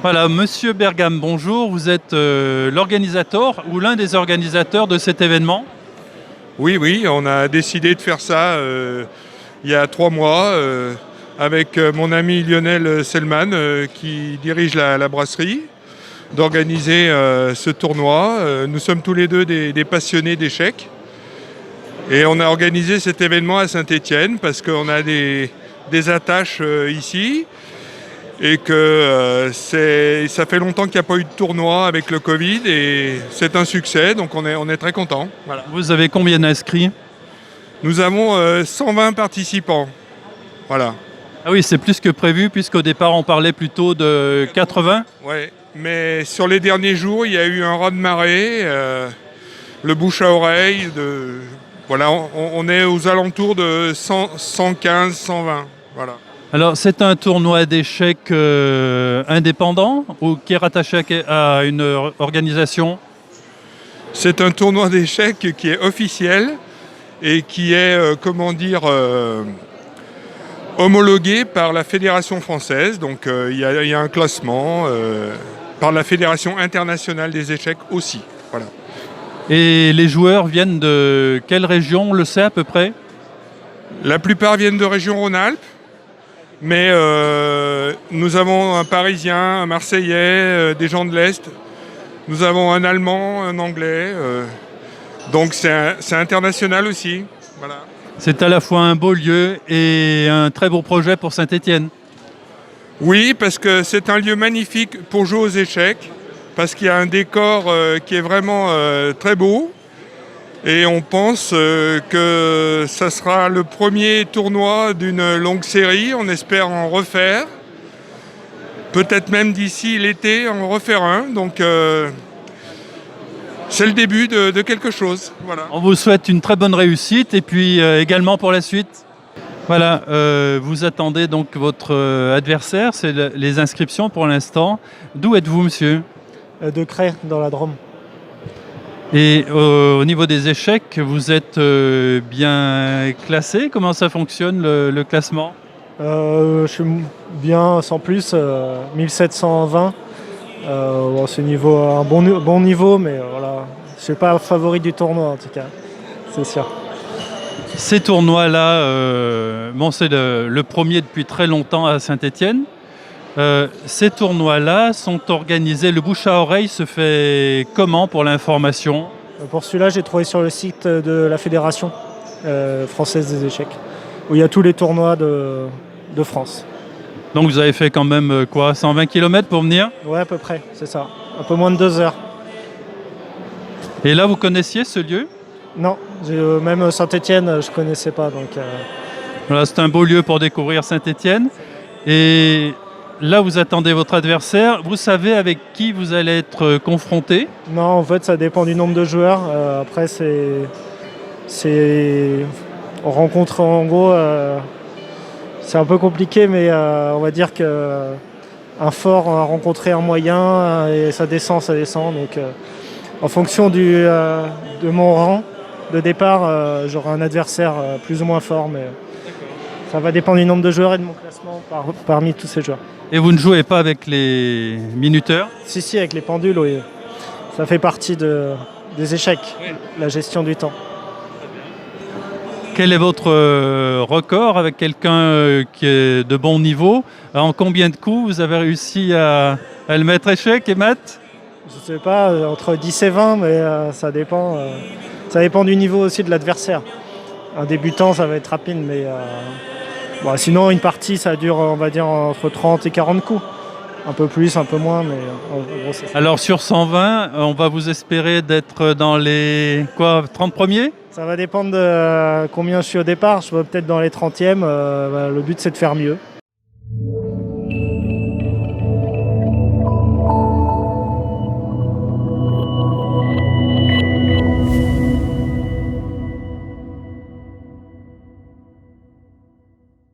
Voilà, Monsieur Bergam, bonjour. Vous êtes l'organisateur ou l'un des organisateurs de cet événement? Oui, oui, on a décidé de faire ça il y a 3 mois avec mon ami Lionel Selman qui dirige la brasserie, d'organiser ce tournoi. Nous sommes tous les deux des passionnés d'échecs et on a organisé cet événement à Saint-Étienne parce qu'on a des attaches ici et que ça fait longtemps qu'il n'y a pas eu de tournoi avec le Covid et c'est un succès, donc on est très contents. Voilà. Vous avez combien d'inscrits? Nous avons 120 participants. Voilà. Ah oui, c'est plus que prévu puisqu'au départ on parlait plutôt de 80. Ouais. Mais sur les derniers jours, il y a eu un raz-de-marée, le bouche à oreille. Voilà, on est aux alentours de 100, 115, 120. Voilà. Alors c'est un tournoi d'échecs indépendant ou qui est rattaché à une organisation? C'est un tournoi d'échecs qui est officiel et qui est, homologué par la Fédération française. Donc il y a un classement par la Fédération internationale des échecs aussi. Voilà. Et les joueurs viennent de quelle région, on le sait à peu près? La plupart viennent de région Rhône-Alpes, mais nous avons un Parisien, un Marseillais, des gens de l'Est. Nous avons un Allemand, un Anglais. Donc c'est international aussi. Voilà. C'est à la fois un beau lieu et un très beau projet pour Saint-Étienne. Oui, parce que c'est un lieu magnifique pour jouer aux échecs, parce qu'il y a un décor qui est vraiment très beau. Et on pense que ça sera le premier tournoi d'une longue série. On espère en refaire. Peut-être même d'ici l'été en refaire un. Donc c'est le début de quelque chose. Voilà. On vous souhaite une très bonne réussite et puis également pour la suite. Voilà, vous attendez donc votre adversaire, c'est les inscriptions pour l'instant. D'où êtes-vous, monsieur? De Cray, dans la Drôme. Et au niveau des échecs, vous êtes bien classé? Comment ça fonctionne le classement? Je suis bien, sans plus, 1720. Bon, c'est un bon niveau, mais voilà. Je ne suis pas favori du tournoi en tout cas, c'est sûr. Ces tournois-là, bon, c'est le premier depuis très longtemps à Saint-Étienne. Ces tournois-là sont organisés, le bouche à oreille se fait comment pour l'information? Pour celui-là, j'ai trouvé sur le site de la Fédération française des échecs, où il y a tous les tournois de France. Donc vous avez fait quand même quoi, 120 km pour venir? Ouais, à peu près, c'est ça. Un peu moins de 2 heures. Et là, vous connaissiez ce lieu? Non, même Saint-Étienne, je ne connaissais pas. Donc, Voilà, c'est un beau lieu pour découvrir Saint-Étienne. Et là, vous attendez votre adversaire. Vous savez avec qui vous allez être confronté? Non, en fait, ça dépend du nombre de joueurs. Après, on rencontre en gros... c'est un peu compliqué, mais on va dire qu'un fort a rencontré un moyen et ça descend. Donc, en fonction de mon rang de départ, j'aurai un adversaire plus ou moins fort, mais ça va dépendre du nombre de joueurs et de mon classement parmi tous ces joueurs. Et vous ne jouez pas avec les minuteurs? Si, avec les pendules, oui. Ça fait partie des échecs, oui. La gestion du temps. Quel est votre record avec quelqu'un qui est de bon niveau? En combien de coups vous avez réussi à le mettre échec et mat? Je ne sais pas, entre 10 et 20, mais ça dépend. Ça dépend du niveau aussi de l'adversaire. Un débutant, ça va être rapide, mais bon, sinon, une partie, ça dure, on va dire, entre 30 et 40 coups. Un peu plus, un peu moins, mais en gros, c'est ça. Alors sur 120, on va vous espérer d'être dans les 30 premiers? Ça va dépendre de combien je suis au départ. Je vais peut-être dans les 30e. Le but, c'est de faire mieux.